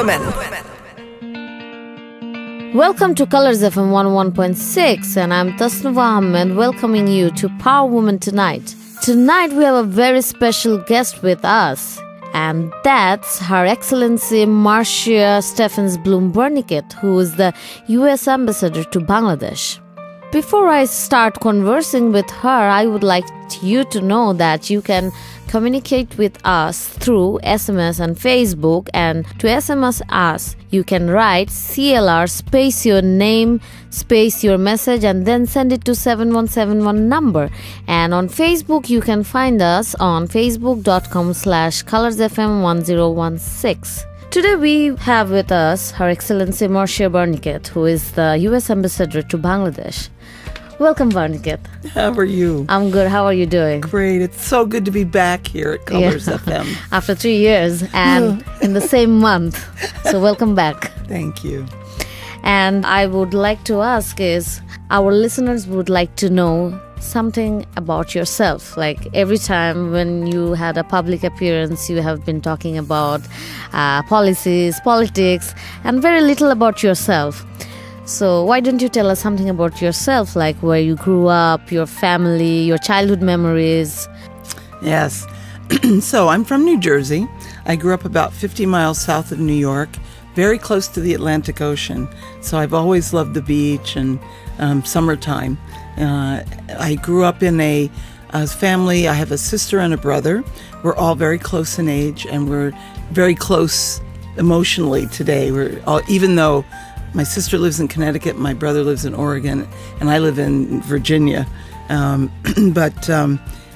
women. Welcome to Colors FM 101.6, and I'm Tasnava Ahmed welcoming you to Power Woman Tonight. Tonight we have a very special guest with us, and that's Her Excellency Marcia Bernicat, who is the US Ambassador to Bangladesh. Before I start conversing with her, I would like you to know that you can communicate with us through SMS and Facebook, and to SMS us, you can write CLR space your name space your message and then send it to 7171 number. And on Facebook, you can find us on facebook.com/colorsfm1016. Today we have with us Her Excellency Marcia Bernicat, who is the US Ambassador to Bangladesh. Welcome, Bernicat. How are you? I'm good. How are you doing? Great. It's so good to be back here at Colors FM. After 3 years and in the same month. So welcome back. Thank you. And I would like to ask is, our listeners would like to know something about yourself. Like every time when you had a public appearance, you have been talking about policies, politics, and very little about yourself. So why don't you tell us something about yourself, like where you grew up, your family, your childhood memories? Yes. So I'm from New Jersey. I grew up about 50 miles south of New York, very close to the Atlantic Ocean. So I've always loved the beach and summertime. I grew up in a family. I have a sister and a brother. We're all very close in age, and we're very close emotionally today. Even though my sister lives in Connecticut, my brother lives in Oregon, and I live in Virginia. But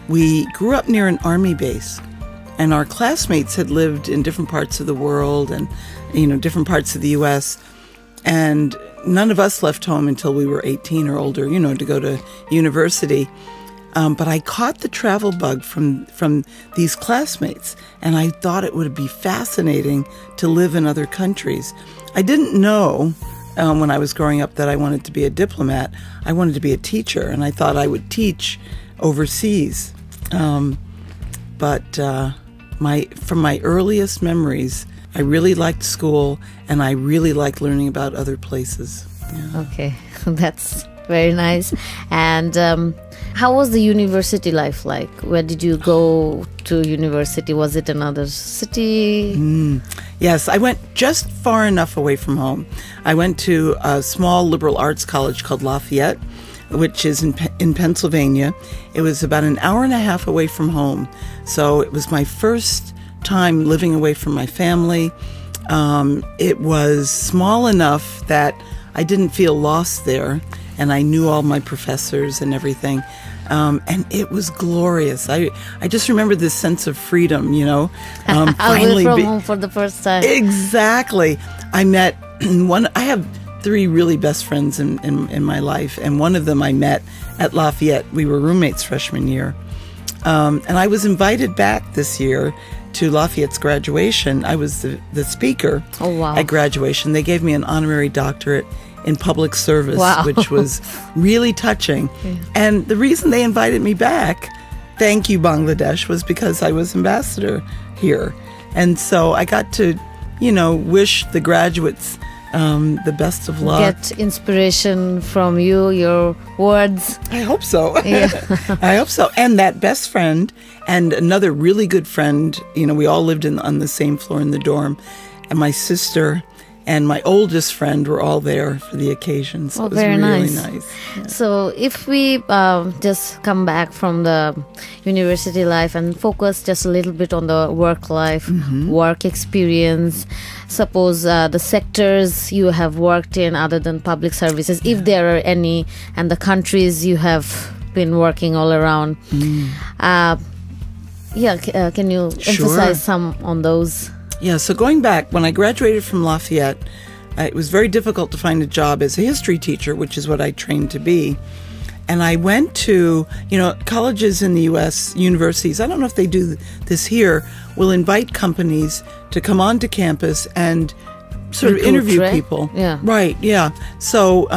we grew up near an army base, and our classmates had lived in different parts of the world and, different parts of the U.S., and none of us left home until we were 18 or older, to go to university. But I caught the travel bug from these classmates, and I thought it would be fascinating to live in other countries. I didn't know when I was growing up that I wanted to be a diplomat. I wanted to be a teacher, and I thought I would teach overseas. But from my earliest memories, I really liked school, and I really liked learning about other places. Yeah. Okay, that's very nice. And how was the university life like? Where did you go to university? Was it another city? Yes, I went just far enough away from home. I went to a small liberal arts college called Lafayette, which is in Pennsylvania. It was about an hour and a half away from home. So it was my first time living away from my family. It was small enough that I didn't feel lost there, and I knew all my professors and everything. And it was glorious. I just remember this sense of freedom, Away from home for the first time. Exactly. I met I have 3 really best friends in my life, and one of them I met at Lafayette. We were roommates freshman year. And I was invited back this year to Lafayette's graduation. I was the speaker at graduation. They gave me an honorary doctorate in public service, which was really touching. Yeah. And the reason they invited me back, thank you Bangladesh, was because I was ambassador here. And so I got to, wish the graduates the best of luck. Get inspiration from you, your words. I hope so. Yeah. I hope so. And that best friend and another really good friend, we all lived on the same floor in the dorm, and my sister and my oldest friend were all there for the occasion. So it was very really nice. Yeah. So if we just come back from the university life and focus just a little bit on the work life, work experience, suppose the sectors you have worked in other than public services, if there are any, and the countries you have been working all around. Can you emphasize some on those? Yeah, so going back, when I graduated from Lafayette, it was very difficult to find a job as a history teacher, which is what I trained to be. And I went to, colleges in the U.S., universities, I don't know if they do this here, will invite companies to come onto campus and sort of interview people. Yeah. Right, yeah. So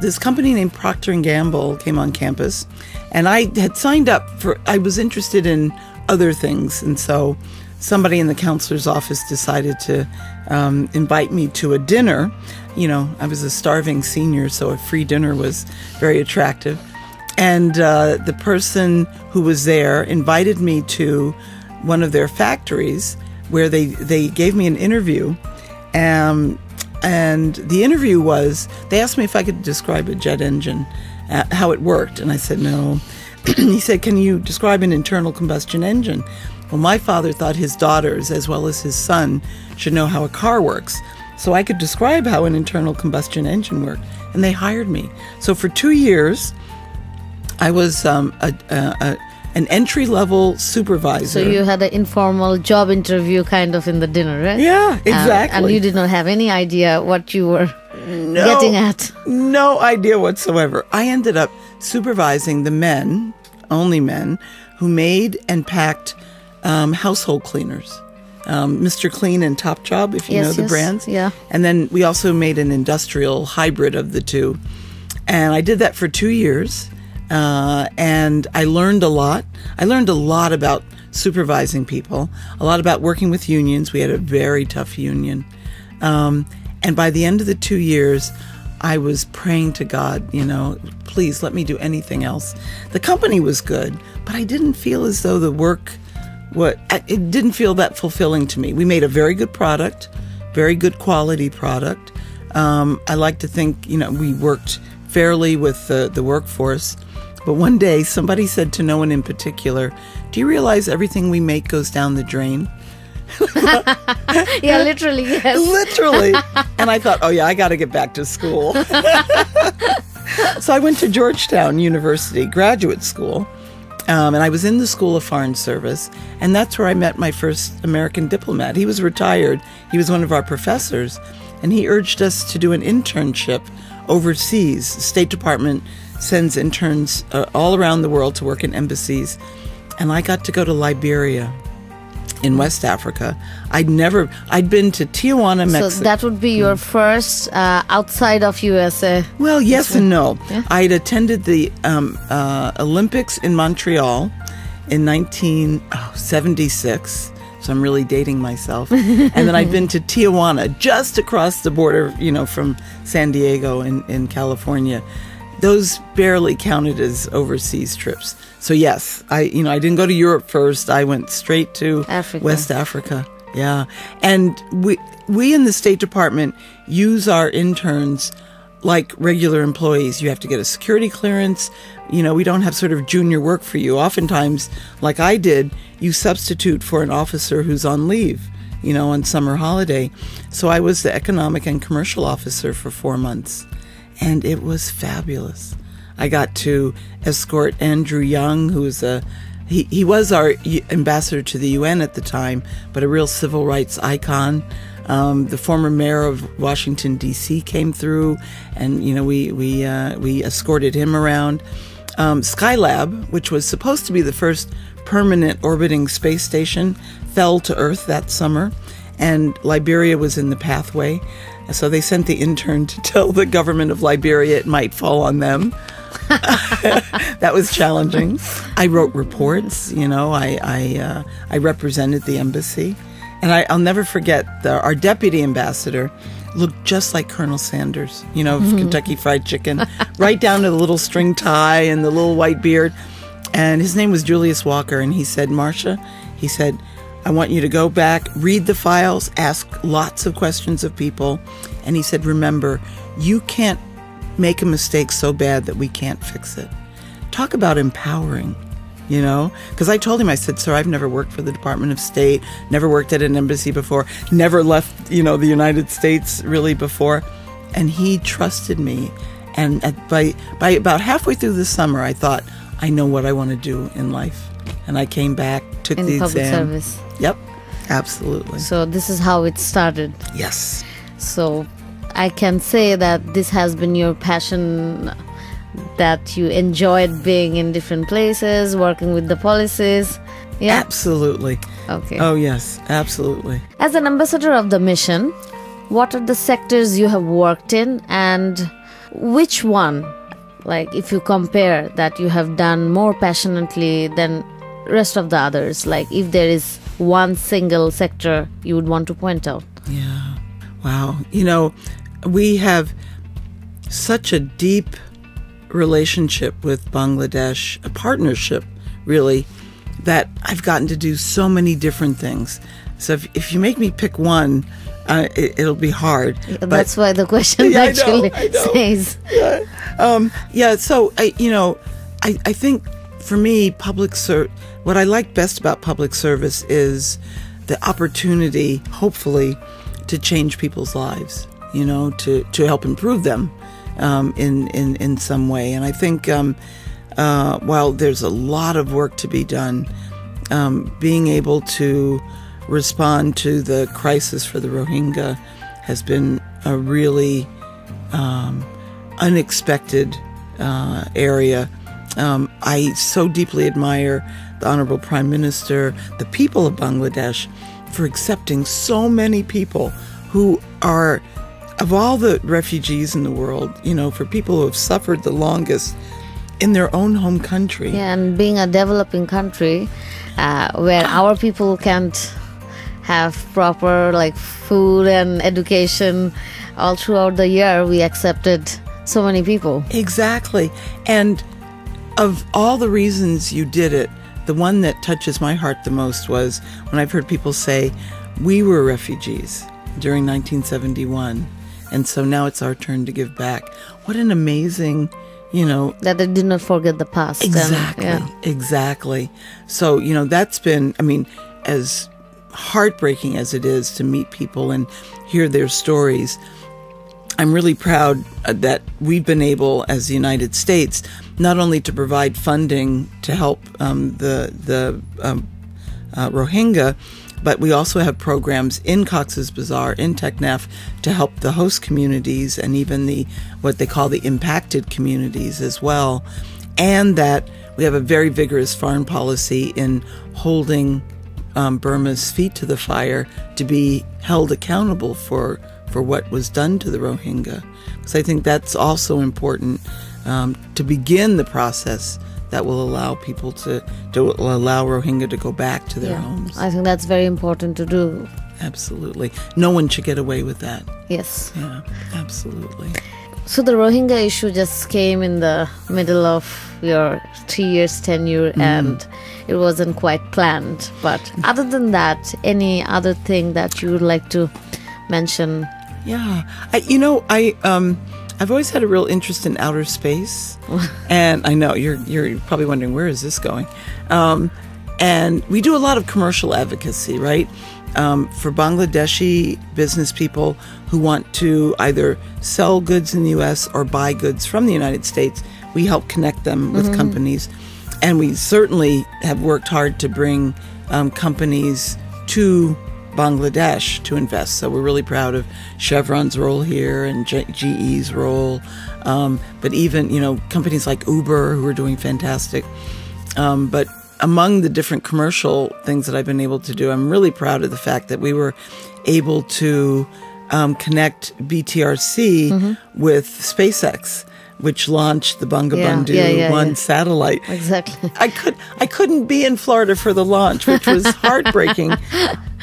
this company named Procter & Gamble came on campus, and I had signed up I was interested in other things, and so somebody in the counselor's office decided to invite me to a dinner. You know, I was a starving senior, so a free dinner was very attractive. And the person who was there invited me to one of their factories where they gave me an interview. And the interview was, they asked me if I could describe a jet engine, how it worked. And I said, no. He said, can you describe an internal combustion engine? Well, my father thought his daughters, as well as his son, should know how a car works. So I could describe how an internal combustion engine worked. And they hired me. So for 2 years, I was an entry-level supervisor. So you had an informal job interview kind of in the dinner, right? Yeah, exactly. And you did not have any idea what you were getting at. No idea whatsoever. I ended up supervising the men, only men, who made and packed household cleaners. Mr. Clean and Top Job, if you know the brands. Yeah. And then we also made an industrial hybrid of the two. And I did that for 2 years. And I learned a lot. I learned a lot about supervising people, a lot about working with unions. We had a very tough union. And by the end of the 2 years, I was praying to God, you know, please let me do anything else. The company was good, but I didn't feel as though the work, it didn't feel that fulfilling to me. We made a very good product, very good quality product. I like to think, you know, we worked fairly with the workforce. But one day, somebody said to no one in particular, do you realize everything we make goes down the drain? Yeah, literally, yes. Literally. And I thought, oh yeah, I got to get back to school. So I went to Georgetown University graduate school, and I was in the School of Foreign Service, and that's where I met my first American diplomat. He was retired. He was one of our professors, and he urged us to do an internship overseas. The State Department sends interns all around the world to work in embassies, and I got to go to Liberia in West Africa. I'd been to Tijuana, Mexico. So that would be your first outside of USA. Well, yes and no. Yeah. I'd attended the Olympics in Montreal in 1976. So I'm really dating myself. And then I'd been to Tijuana, just across the border, you know, from San Diego in California. Those barely counted as overseas trips. So yes, I didn't go to Europe first. I went straight to West Africa. Yeah. And we in the State Department use our interns like regular employees. You have to get a security clearance. You know, we don't have sort of junior work for you. Oftentimes, like I did, you substitute for an officer who's on leave, you know, on summer holiday. So I was the economic and commercial officer for 4 months. And it was fabulous. I got to escort Andrew Young, who was he was our ambassador to the UN at the time, but a real civil rights icon. The former mayor of Washington, D.C. came through, and you know we escorted him around. Skylab, which was supposed to be the first permanent orbiting space station, fell to Earth that summer, and Liberia was in the pathway. So they sent the intern to tell the government of Liberia it might fall on them. That was challenging. I wrote reports, you know, I represented the embassy. And I'll never forget, our deputy ambassador looked just like Colonel Sanders, you know, of Kentucky Fried Chicken, right down to the little string tie and the little white beard. And his name was Julius Walker. And he said, Marcia, he said, I want you to go back, read the files, ask lots of questions of people. And he said, remember, you can't make a mistake so bad that we can't fix it. Talk about empowering, you know? Because I told him, I said, sir, I've never worked for the Department of State, never worked at an embassy before, never left, you know, the United States really before. And he trusted me. And by about halfway through the summer, I thought, I know what I want to do in life. And I came back, took the exam. In public service. Yep, absolutely. So this is how it started. Yes. So I can say that this has been your passion, that you enjoyed being in different places, working with the policies. Yeah? Absolutely. Okay. Oh, yes, absolutely. As an ambassador of the mission, what are the sectors you have worked in, and which one, like if you compare, that you have done more passionately than rest of the others? Like if there is one single sector you would want to point out? Yeah. Wow. You know, we have such a deep relationship with Bangladesh, a partnership, really, that I've gotten to do so many different things. So if you make me pick one, it'll be hard. That's why the question actually says. Yeah. So I think for me, what I like best about public service is the opportunity, hopefully, to change people's lives. You know, to help improve them in some way. And I think while there's a lot of work to be done, being able to respond to the crisis for the Rohingya has been a really unexpected area. I so deeply admire the Honorable Prime Minister, the people of Bangladesh, for accepting so many people who are, of all the refugees in the world, you know, for people who have suffered the longest in their own home country. Yeah, and being a developing country where our people can't have proper food and education all throughout the year, we accepted so many people. Exactly. And of all the reasons you did it, the one that touches my heart the most was when I've heard people say, we were refugees during 1971, and so now it's our turn to give back. What an amazing, that they did not forget the past. Exactly, exactly. So, that's been, as heartbreaking as it is to meet people and hear their stories, I'm really proud that we've been able, as the United States, not only to provide funding to help the Rohingya, but we also have programs in Cox's Bazar, in Teknaf, to help the host communities and even what they call the impacted communities as well. And that we have a very vigorous foreign policy in holding Burma's feet to the fire to be held accountable for what was done to the Rohingya. So I think that's also important to begin the process that will allow people to allow Rohingya to go back to their homes. I think that's very important to do. Absolutely. No one should get away with that. Yes. Yeah, absolutely. So the Rohingya issue just came in the middle of your 3 years tenure and it wasn't quite planned. But other than that, any other thing that you would like to mention? Yeah. I've always had a real interest in outer space, and I know you're probably wondering, where is this going? And we do a lot of commercial advocacy, right? For Bangladeshi business people who want to either sell goods in the U.S. or buy goods from the United States, we help connect them with companies. And we certainly have worked hard to bring companies to Bangladesh to invest. So we're really proud of Chevron's role here and GE's role. But even, companies like Uber who are doing fantastic. But among the different commercial things that I've been able to do, I'm really proud of the fact that we were able to connect BTRC with SpaceX, which launched the Bangabandhu 1 satellite. Exactly. I couldn't be in Florida for the launch, which was heartbreaking.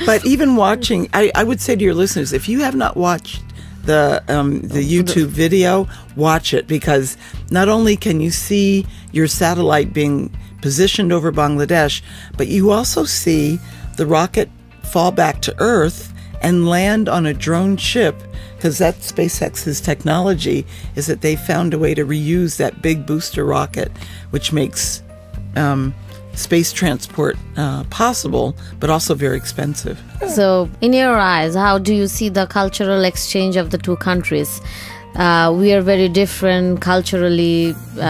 But even watching, I would say to your listeners, if you have not watched the YouTube video, watch it, because not only can you see your satellite being positioned over Bangladesh, but you also see the rocket fall back to Earth and land on a drone ship, because that's SpaceX's technology, is that they found a way to reuse that big booster rocket, which makes space transport possible, but also very expensive. So, in your eyes, how do you see the cultural exchange of the two countries? We are very different culturally, we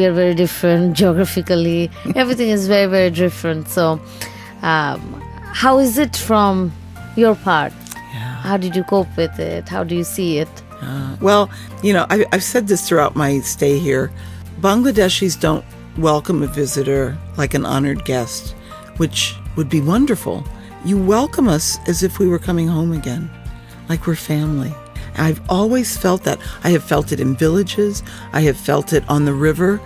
are very different geographically, everything is very, very different. So, how is it from your part? How did you cope with it? How do you see it? Well, I've said this throughout my stay here. Bangladeshis don't welcome a visitor like an honored guest, which would be wonderful. You welcome us as if we were coming home again, like we're family. I've always felt that. I have felt it in villages. I have felt it on the river,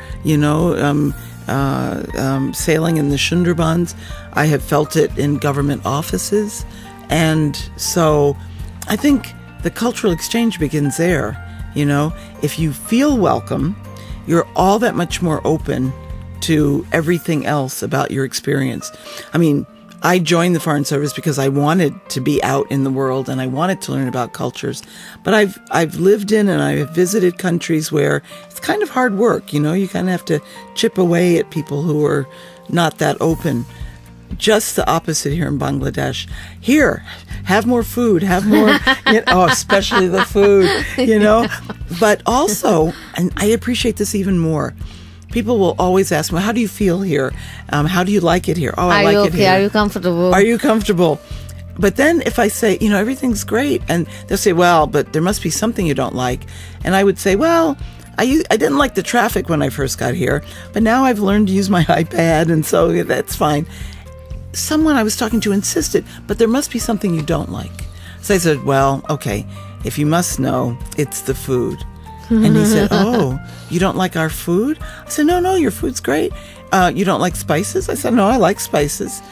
sailing in the Sundarbans. I have felt it in government offices. And so I think the cultural exchange begins there. You know, if you feel welcome, you're all that much more open to everything else about your experience. I mean, I joined the Foreign Service because I wanted to be out in the world and I wanted to learn about cultures. But I've lived in and I've visited countries where it's kind of hard work. You know, you kind of have to chip away at people who are not that open. Just the opposite here in Bangladesh. Here, have more food, have more, especially the food, you know. But also, and I appreciate this even more, people will always ask me, how do you feel here? How do you like it here? Oh, I like it here. Are you comfortable? Are you comfortable? But then if I say, everything's great, and they'll say, well, but there must be something you don't like. And I would say, well, I didn't like the traffic when I first got here, but now I've learned to use my iPad, and so that's fine. Someone I was talking to insisted, but there must be something you don't like. So I said, well, okay, if you must know, it's the food. And he said, oh, you don't like our food? I said, no, your food's great. You don't like spices? I said, no, I like spices.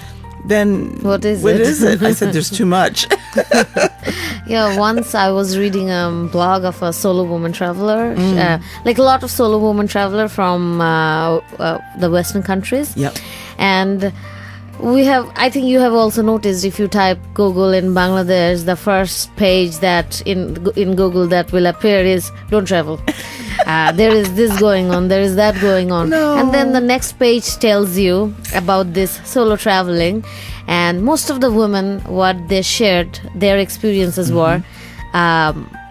Then what is it? I said, there's too much. Once I was reading a blog of a solo woman traveler, like a lot of solo woman traveler from the Western countries. Yep. And I think you have also noticed, if you type Google in Bangladesh, the first page that in Google that will appear is don't travel. There is this going on, there is that going on. No. And then the next page tells you about this solo traveling. And most of the women, what they shared, their experiences were,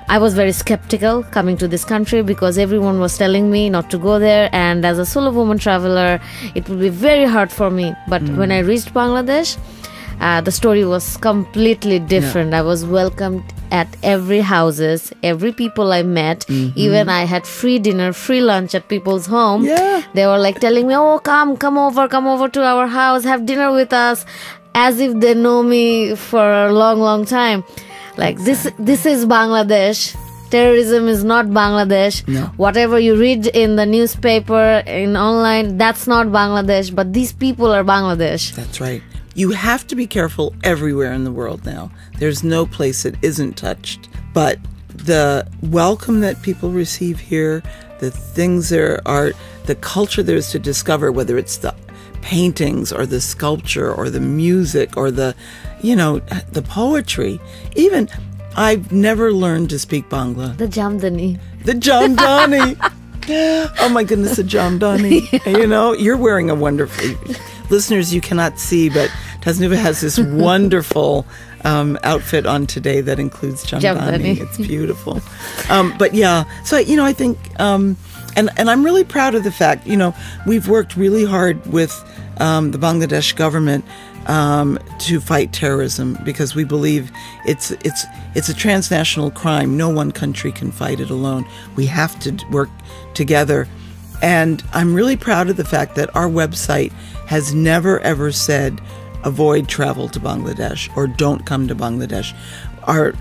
I was very skeptical coming to this country because everyone was telling me not to go there, and as a solo woman traveler it would be very hard for me. But when I reached Bangladesh, the story was completely different. I was welcomed at every houses, every people I met. Even I had free dinner, free lunch at people's home. They were like telling me, oh, come over to our house, have dinner with us, as if they know me for a long time. Like, this is Bangladesh. Terrorism is not Bangladesh. No. Whatever you read in the newspaper, in online, that's not Bangladesh. But these people are Bangladesh. That's right. You have to be careful everywhere in the world now. There's no place that isn't touched. But the welcome that people receive here, the things there are, the culture there is to discover, whether it's the paintings or the sculpture or the music or the poetry. Even I've never learned to speak Bangla. The Jamdani. The Jamdani. Oh my goodness, the Jamdani. You're wearing a wonderful, listeners, you cannot see, but Tasnuva has this wonderful outfit on today that includes Jamdani. It's beautiful. But yeah, so, I think, and I'm really proud of the fact, we've worked really hard with the Bangladesh government to fight terrorism, because we believe it's a transnational crime. No one country can fight it alone. We have to work together. And I'm really proud of the fact that our website has never ever said avoid travel to Bangladesh or don't come to Bangladesh. Our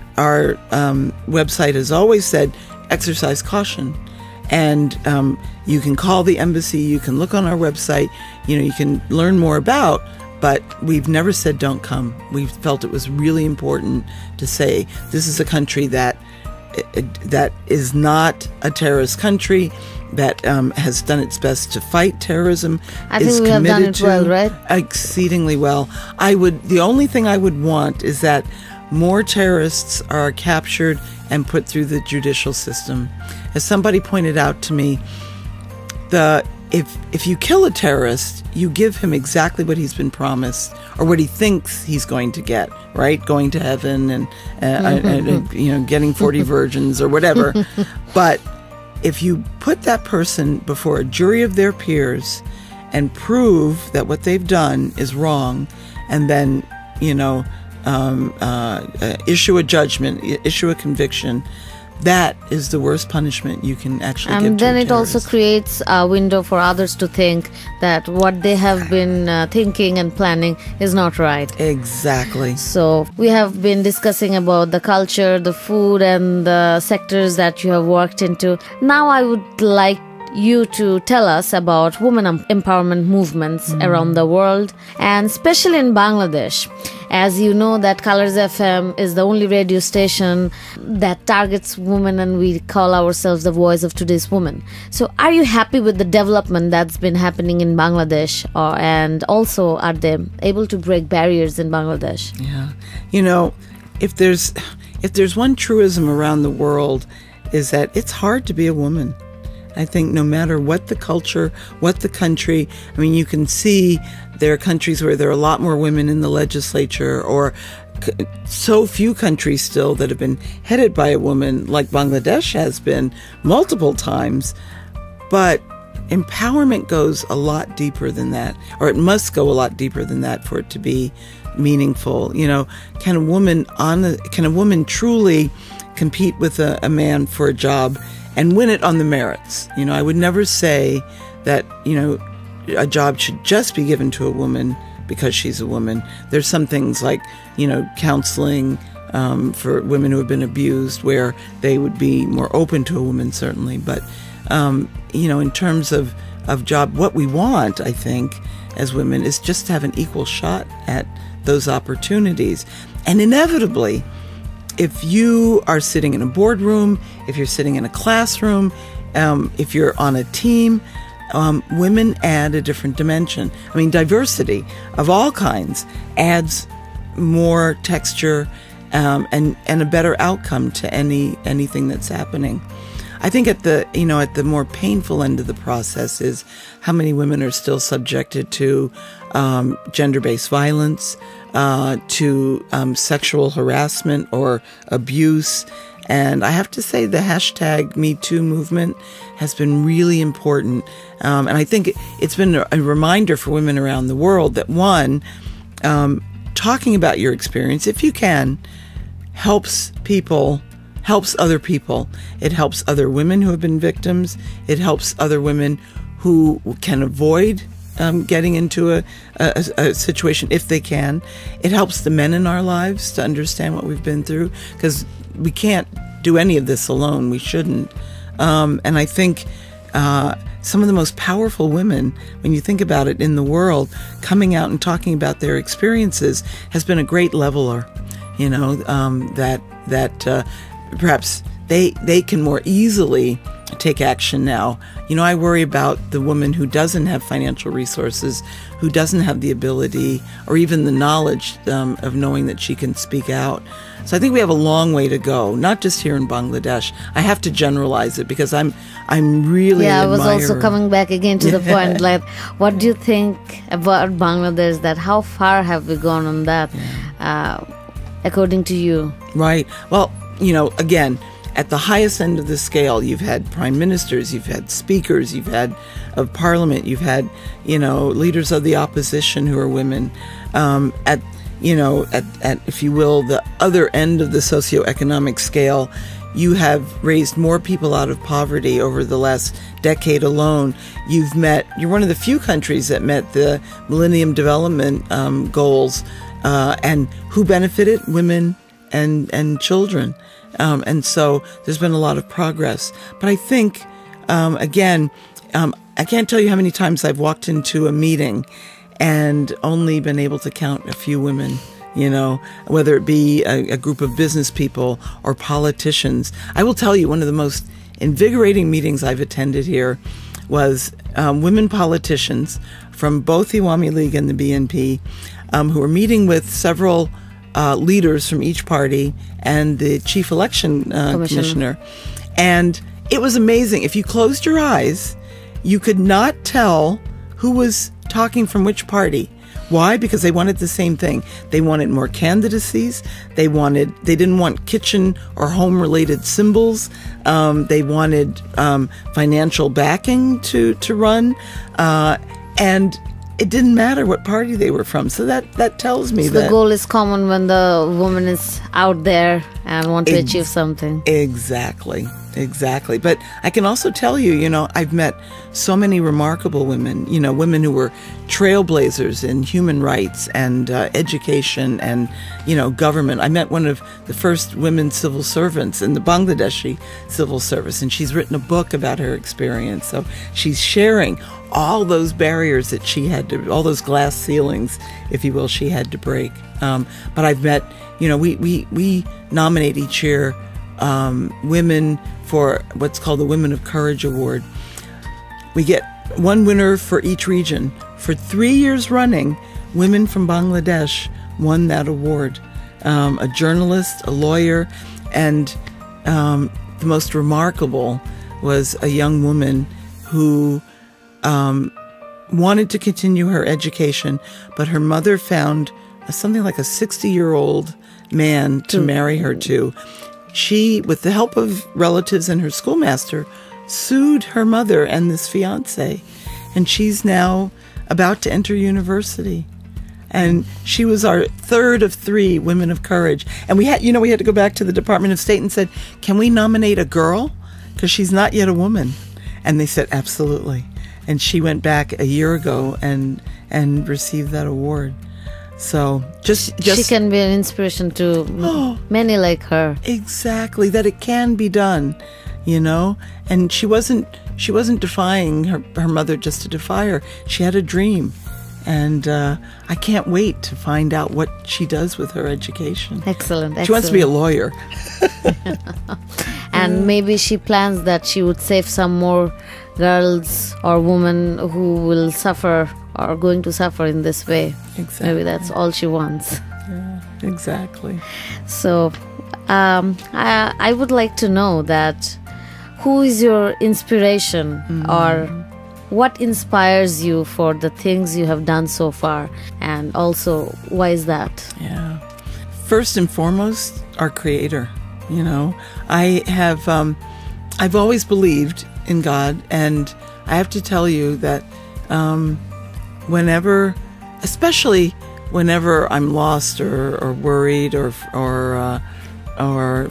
website has always said exercise caution. And you can call the embassy, you can look on our website, you can learn more about, but we've never said don't come. We've felt it was really important to say this is a country that is not a terrorist country, that has done its best to fight terrorism. I think we have done it well, right? Exceedingly well. The only thing I would want is that more terrorists are captured and put through the judicial system. As somebody pointed out to me, if you kill a terrorist, you give him exactly what he's been promised or what he thinks he's going to get, right? Going to heaven and getting 40 virgins or whatever. But if you put that person before a jury of their peers and prove that what they've done is wrong, and then issue a judgment, issue a conviction, that is the worst punishment you can actually give to a terrorist. And then it also creates a window for others to think that what they have been thinking and planning is not right. Exactly. So we have been discussing about the culture, the food, and the sectors that you have worked into. Now I would like you to tell us about women empowerment movements around the world, and especially in Bangladesh. As you know, that Colors FM is the only radio station that targets women, and we call ourselves the voice of today's women. So are you happy with the development that's been happening in Bangladesh? And also, are they able to break barriers in Bangladesh? Yeah. You know, if there's one truism around the world, is that it's hard to be a woman. I think no matter what the culture, what the country, I mean, you can see there are countries where there are a lot more women in the legislature, or so few countries still that have been headed by a woman, like Bangladesh has been multiple times. But empowerment goes a lot deeper than that, or it must go a lot deeper than that for it to be meaningful. You know, can a woman truly compete with a man for a job and win it on the merits? You know, I would never say that, you know, a job should just be given to a woman because she's a woman. There's some things like, you know, counseling for women who have been abused, where they would be more open to a woman, certainly. But, you know, in terms of job, what we want, I think, as women is just to have an equal shot at those opportunities. And inevitably, if you are sitting in a boardroom, if you're sitting in a classroom, if you're on a team, women add a different dimension. I mean, diversity of all kinds adds more texture and a better outcome to anything that's happening. I think at the more painful end of the process is how many women are still subjected to gender-based violence, to sexual harassment or abuse. And I have to say the hashtag #MeToo movement has been really important. And I think it's been a reminder for women around the world that, one, talking about your experience, if you can, helps other people. It helps other women who have been victims. It helps other women who can avoid getting into a situation if they can. It helps the men in our lives to understand what we've been through, because we can't do any of this alone. We shouldn't. And I think some of the most powerful women, when you think about it, in the world, coming out and talking about their experiences has been a great leveler. You know, that perhaps they can more easily take action now. You know, I worry about the woman who doesn't have financial resources, who doesn't have the ability or even the knowledge of knowing that she can speak out. So I think we have a long way to go, not just here in Bangladesh. I have to generalize it because I'm really I was admirer. also coming back again to the point, like, what do you think about Bangladesh, that how far have we gone on that, according to you? Right. Well, you know, again, at the highest end of the scale, you've had prime ministers, you've had speakers, you've had of parliament, you've had, you know, leaders of the opposition who are women. At if you will, the other end of the socioeconomic scale, you have raised more people out of poverty over the last decade alone. You're one of the few countries that met the Millennium Development Goals, and who benefited? Women and children. And so there's been a lot of progress. But I think, again, I can't tell you how many times I've walked into a meeting and only been able to count a few women, you know, whether it be a group of business people or politicians. I will tell you, one of the most invigorating meetings I've attended here was women politicians from both the Awami League and the BNP, who were meeting with several leaders from each party and the chief election commissioner. And it was amazing. If you closed your eyes, you could not tell who was talking from which party. Why? Because they wanted the same thing. They wanted more candidacies. They didn't want kitchen or home related symbols. They wanted financial backing to run. And it didn't matter what party they were from. So that tells me so that the goal is common when the woman is out there and want to achieve something. Exactly. But I can also tell you, I've met so many remarkable women, women who were trailblazers in human rights and education and, government. I met one of the first women civil servants in the Bangladeshi civil service, and she's written a book about her experience. So she's sharing all those barriers that she had to, all those glass ceilings, if you will, she had to break. But I've met, we nominate each year women for what's called the Women of Courage Award. We get one winner for each region. For 3 years running, women from Bangladesh won that award. A journalist, a lawyer, and the most remarkable was a young woman who wanted to continue her education, but her mother found something like a 60-year-old man to marry her to. She, with the help of relatives and her schoolmaster, sued her mother and this fiancé, and she's now about to enter university. And she was our third of 3 women of courage. And we had to go back to the Department of State and said, can we nominate a girl? Because she's not yet a woman. And they said, absolutely. And she went back a year ago and received that award. So just she can be an inspiration to many like her. Exactly, that it can be done, And she wasn't defying her mother just to defy her. She had a dream, and I can't wait to find out what she does with her education. Excellent. She wants to be a lawyer. And maybe she plans that she would save some more girls or women who will suffer or going to suffer in this way. Exactly. Maybe that's all she wants. Yeah, exactly. So I would like to know that who is your inspiration or what inspires you for the things you have done so far, and also why is that? Yeah. First and foremost, our Creator. I've always believed in God, and I have to tell you that especially whenever I'm lost or worried or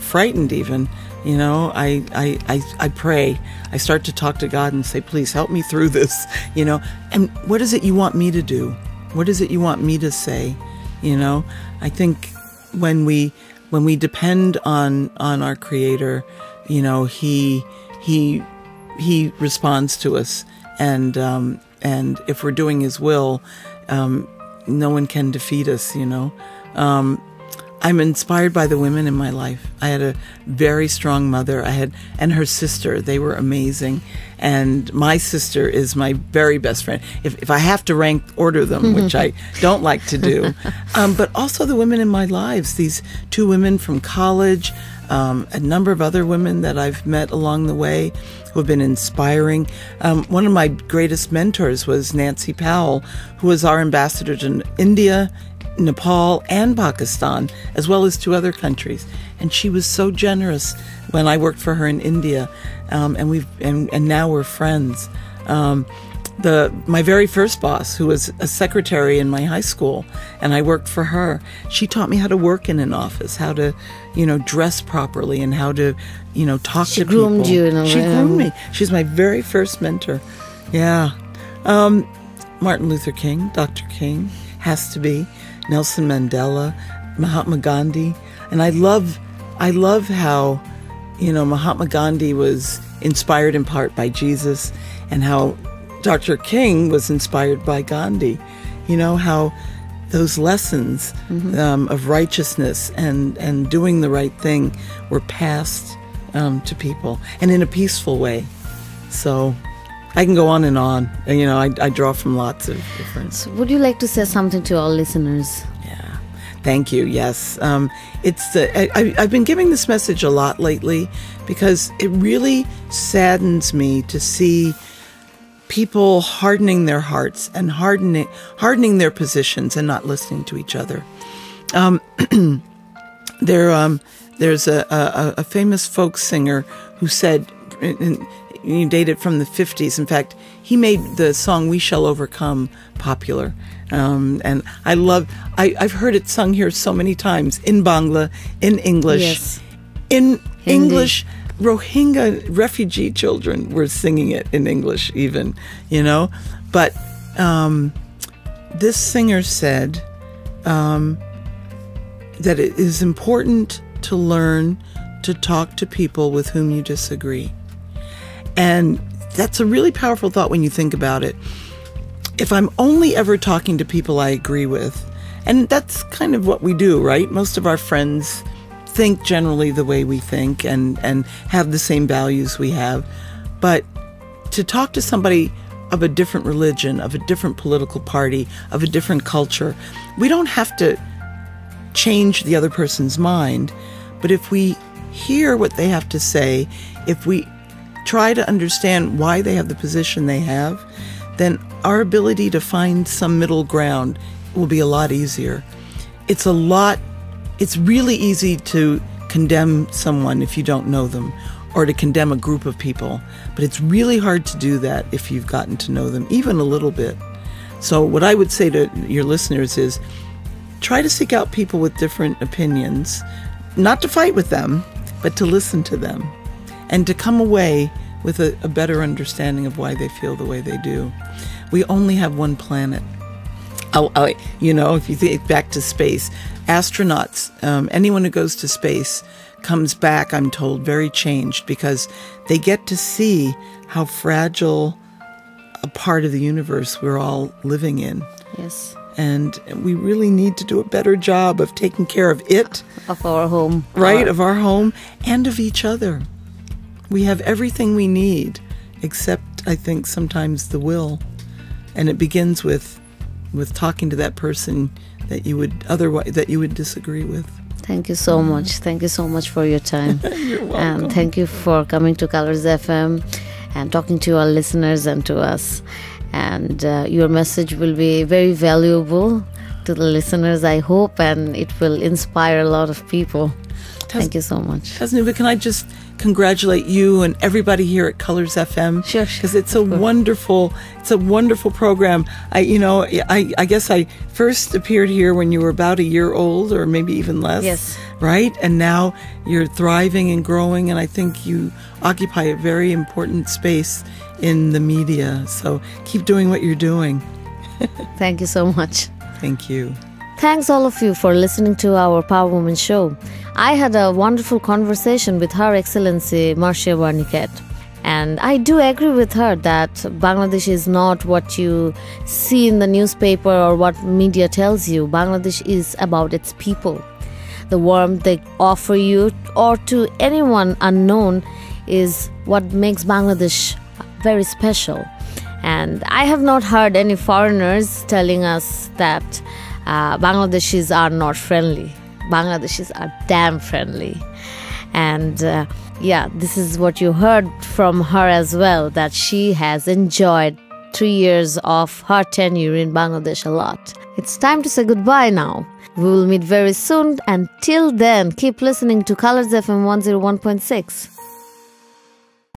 frightened even, I pray. I start to talk to God and say, please help me through this, and what is it you want me to do? What is it you want me to say? I think when we depend on our Creator, he responds to us, and if we're doing His will, no one can defeat us. I'm inspired by the women in my life. I had a very strong mother. And her sister. They were amazing. And my sister is my very best friend. If I have to order them, which I don't like to do, but also the women in my lives. These 2 women from college, a number of other women that I've met along the way who have been inspiring. One of my greatest mentors was Nancy Powell, who was our ambassador to India, Nepal, and Pakistan, as well as 2 other countries. And she was so generous when I worked for her in India, and now we're friends. My very first boss, who was a secretary in my high school, and I worked for her, she taught me how to work in an office, how to, dress properly, and how to, talk to people. She groomed you in a way. She groomed me. She's my very first mentor. Yeah. Martin Luther King, Dr. King, has to be. Nelson Mandela, Mahatma Gandhi. And I love how, Mahatma Gandhi was inspired in part by Jesus, and how Dr. King was inspired by Gandhi. How those lessons of righteousness and doing the right thing were passed to people, and in a peaceful way. So I can go on and on. I draw from lots of different. So would you like to say something to all listeners? Yeah, thank you. Yes, I've been giving this message a lot lately because it really saddens me to see people hardening their hearts and hardening their positions and not listening to each other. There's a famous folk singer who said, dated from the 50s. In fact, he made the song "We Shall Overcome" popular. And I've heard it sung here so many times in Bangla, in English, Yes. in Hindi. English. Rohingya refugee children were singing it in English even, But this singer said that it is important to learn to talk to people with whom you disagree. And that's a really powerful thought when you think about it. If I'm only ever talking to people I agree with, and that's kind of what we do, right? Most of our friends think generally the way we think and have the same values we have. But to talk to somebody of a different religion, of a different political party, of a different culture, we don't have to change the other person's mind. But if we hear what they have to say, if we try to understand why they have the position they have, then our ability to find some middle ground will be a lot easier. It's really easy to condemn someone if you don't know them, or to condemn a group of people. But it's really hard to do that if you've gotten to know them, even a little bit. So what I would say to your listeners is, try to seek out people with different opinions, not to fight with them, but to listen to them, and to come away with a better understanding of why they feel the way they do. We only have one planet. If you think back to space, astronauts, anyone who goes to space comes back, I'm told, very changed, because they get to see how fragile a part of the universe we're all living in. Yes. And we really need to do a better job of taking care of it. Of our home. Right, of our home and of each other. We have everything we need, except, I think, sometimes the will. And it begins with talking to that person that you would disagree with. Thank you so much. Thank you so much for your time. You're welcome. And thank you for coming to Colors FM and talking to our listeners and to us. And your message will be very valuable to the listeners, I hope, and it will inspire a lot of people. Thank you so much. Tasnuba, can I just congratulate you and everybody here at Colors FM? Sure. Because it's a wonderful program. I guess I first appeared here when you were about a year old, or maybe even less. Yes. Right? And now you're thriving and growing, and I think you occupy a very important space in the media. So keep doing what you're doing. Thank you so much. Thank you. Thanks all of you for listening to our Power Woman show. I had a wonderful conversation with Her Excellency Marcia Bernicat. And I do agree with her that Bangladesh is not what you see in the newspaper or what media tells you. Bangladesh is about its people. The warmth they offer you or to anyone unknown is what makes Bangladesh very special. And I have not heard any foreigners telling us that Bangladeshis are not friendly. Bangladeshis are damn friendly. And this is what you heard from her as well, that she has enjoyed 3 years of her tenure in Bangladesh a lot. It's time to say goodbye now. We will meet very soon, and till then, keep listening to Colors FM 101.6.